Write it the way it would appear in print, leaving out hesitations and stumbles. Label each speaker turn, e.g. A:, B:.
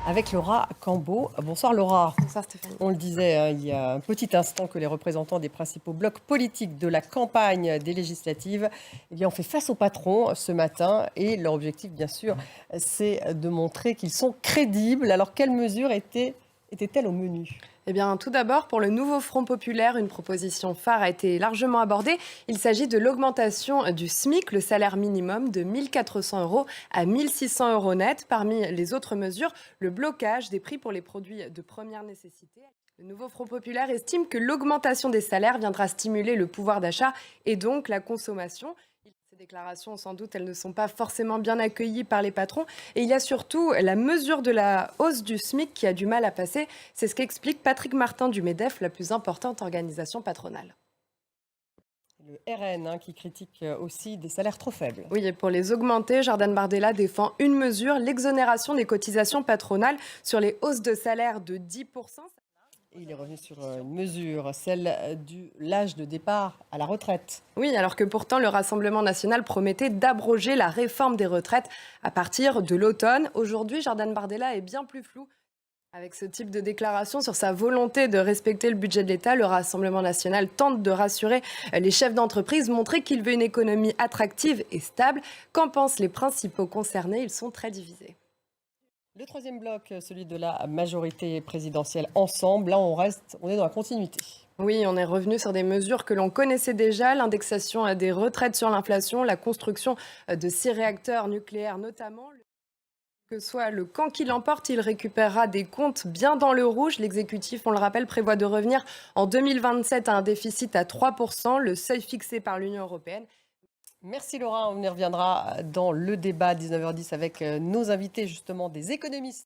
A: avec Laura Cambeau. Bonsoir Laura.
B: Bonsoir Stéphanie.
A: On le disait il y a un petit instant que les représentants des principaux blocs politiques de la campagne des législatives ont fait face au patron ce matin. Et leur objectif, bien sûr, c'est de montrer qu'ils sont crédibles. Alors, quelles mesures étaient-elles au menu ?
B: Eh bien, tout d'abord, pour le nouveau Front populaire, une proposition phare a été largement abordée. Il s'agit de l'augmentation du SMIC, le salaire minimum, de 1 400 euros à 1 600 euros net. Parmi les autres mesures, le blocage des prix pour les produits de première nécessité. Le nouveau Front populaire estime que l'augmentation des salaires viendra stimuler le pouvoir d'achat et donc la consommation. Ces déclarations, sans doute, elles ne sont pas forcément bien accueillies par les patrons. Et il y a surtout la mesure de la hausse du SMIC qui a du mal à passer. C'est ce qu'explique Patrick Martin du MEDEF, la plus importante organisation patronale.
A: Le RN qui critique aussi des salaires trop faibles.
B: Oui, et pour les augmenter, Jordan Bardella défend une mesure, l'exonération des cotisations patronales sur les hausses de salaire de 10%.
A: Il est revenu sur une mesure, celle de l'âge de départ à la retraite.
B: Oui, alors que pourtant le Rassemblement national promettait d'abroger la réforme des retraites à partir de l'automne. Aujourd'hui, Jordan Bardella est bien plus flou. Avec ce type de déclaration sur sa volonté de respecter le budget de l'État, le Rassemblement national tente de rassurer les chefs d'entreprise, montrer qu'il veut une économie attractive et stable. Qu'en pensent les principaux concernés ? Ils sont très divisés.
A: Le troisième bloc, celui de la majorité présidentielle ensemble, là on est dans la continuité.
B: Oui, on est revenu sur des mesures que l'on connaissait déjà, l'indexation des retraites sur l'inflation, la construction de 6 réacteurs nucléaires notamment. Que soit le camp qui l'emporte, il récupérera des comptes bien dans le rouge. L'exécutif, on le rappelle, prévoit de revenir en 2027 à un déficit à 3%, le seuil fixé par l'Union européenne.
A: Merci Laura, on y reviendra dans le débat 19h10 avec nos invités justement des économistes.